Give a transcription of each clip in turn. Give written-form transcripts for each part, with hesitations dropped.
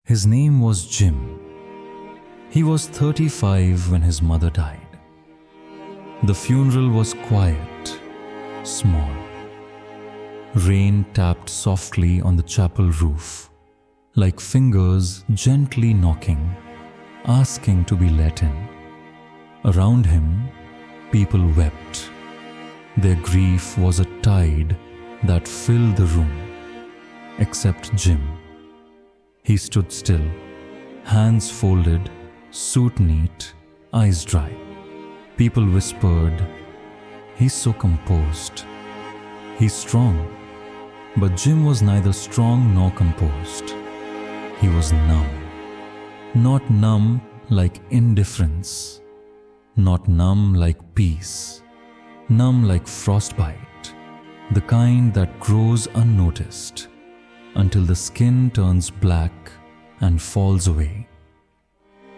His name was Jim. He was 35 when his mother died. The funeral was quiet, small. Rain tapped softly on the chapel roof, like fingers gently knocking, asking to be let in. Around him, people wept. Their grief was a tide that filled the room, except Jim. He stood still, hands folded, suit neat, eyes dry. People whispered, "He's so composed. He's strong." But Jim was neither strong nor composed. He was numb. Not numb like indifference, not numb like peace, numb like frostbite, the kind that grows unnoticed until the skin turns black and falls away.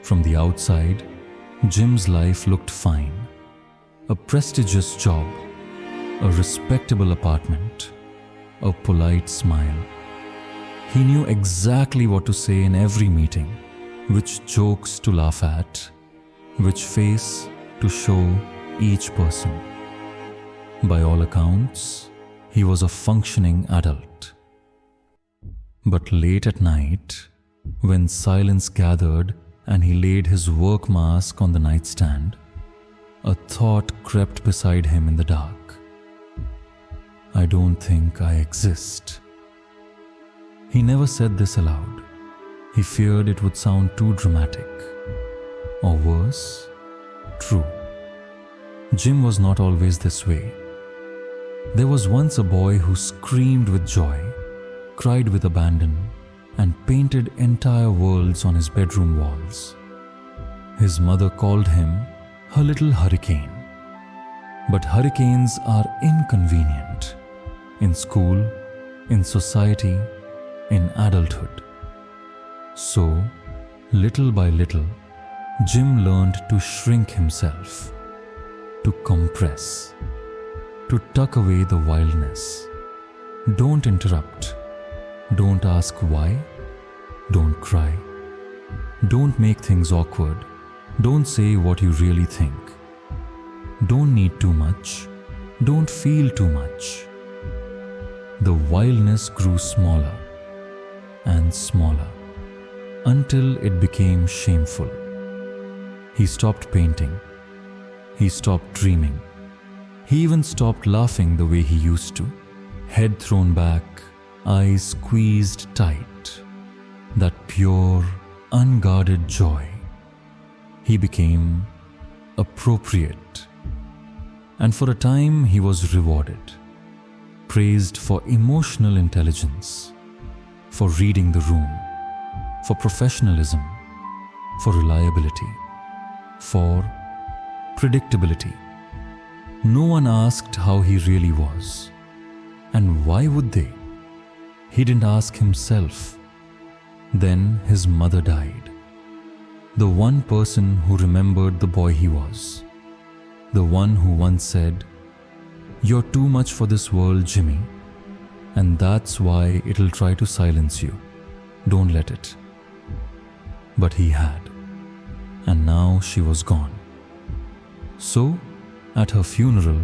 From the outside, Jim's life looked fine. A prestigious job, a respectable apartment, a polite smile. He knew exactly what to say in every meeting, which jokes to laugh at, which face to show each person. By all accounts, he was a functioning adult. But late at night, when silence gathered and he laid his work mask on the nightstand, a thought crept beside him in the dark. "I don't think I exist." He never said this aloud. He feared it would sound too dramatic. Or worse, true. Jim was not always this way. There was once a boy who screamed with joy, cried with abandon, and painted entire worlds on his bedroom walls. His mother called him her little hurricane. But hurricanes are inconvenient in school, in society, in adulthood. So, little by little, Jim learned to shrink himself, to compress, to tuck away the wildness. Don't interrupt. Don't ask why. Don't cry. Don't make things awkward. Don't say what you really think. Don't need too much. Don't feel too much. The wildness grew smaller and smaller until it became shameful. He stopped painting. He stopped dreaming. He even stopped laughing the way he used to. Head thrown back, eyes squeezed tight. That pure, unguarded joy. He became appropriate. And for a time he was rewarded, praised for emotional intelligence, for reading the room, for professionalism, for reliability, for predictability. No one asked how he really was. And why would they? He didn't ask himself. Then his mother died. The one person who remembered the boy he was. The one who once said, "You're too much for this world, Jimmy, and that's why it'll try to silence you. Don't let it." But he had, and now she was gone. So, at her funeral,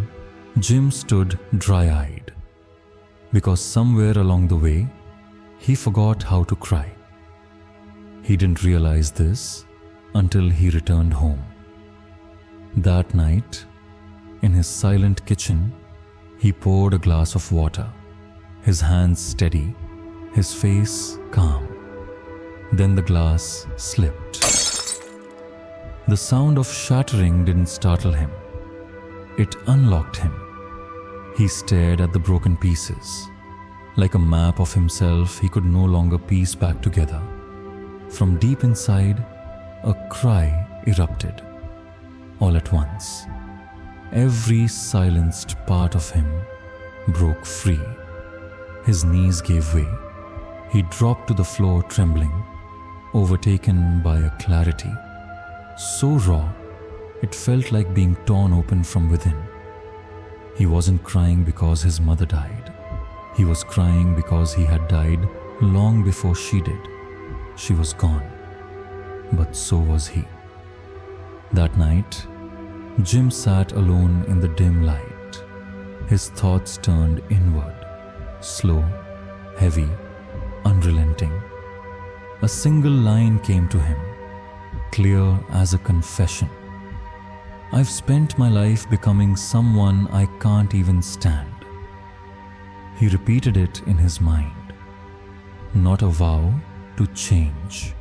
Jim stood dry-eyed, because somewhere along the way, he forgot how to cry. He didn't realize this until he returned home. That night, in his silent kitchen, he poured a glass of water, his hands steady, his face calm. Then the glass slipped. The sound of shattering didn't startle him. It unlocked him. He stared at the broken pieces. Like a map of himself he could no longer piece back together. From deep inside, a cry erupted. All at once, every silenced part of him broke free. His knees gave way. He dropped to the floor trembling, overtaken by a clarity so raw it felt like being torn open from within. He wasn't crying because his mother died. He was crying because he had died long before she did. she was gone, but so was he. That night, Jim sat alone in the dim light. His thoughts turned inward, slow, heavy, unrelenting. A single line came to him, clear as a confession. I've spent my life becoming someone I can't even stand. He repeated it in his mind. Not a vow to change.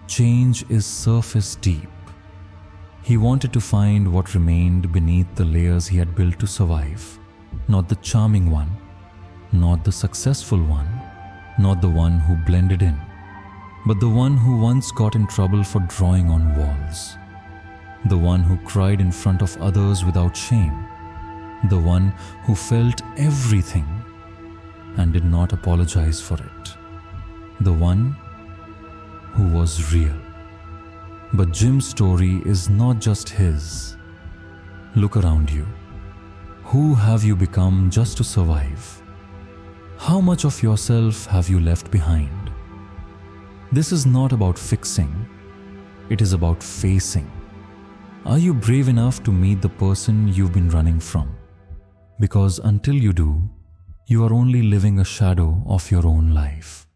Change is surface deep. He wanted to find what remained beneath the layers he had built to survive. Not the charming one, not the successful one, not the one who blended in, but the one who once got in trouble for drawing on walls. The one who cried in front of others without shame. The one who felt everything and did not apologize for it. The one who was real. But Jim's story is not just his. Look around you. Who have you become just to survive? How much of yourself have you left behind? This is not about fixing. It is about facing. Are you brave enough to meet the person you've been running from? Because until you do, you are only living a shadow of your own life.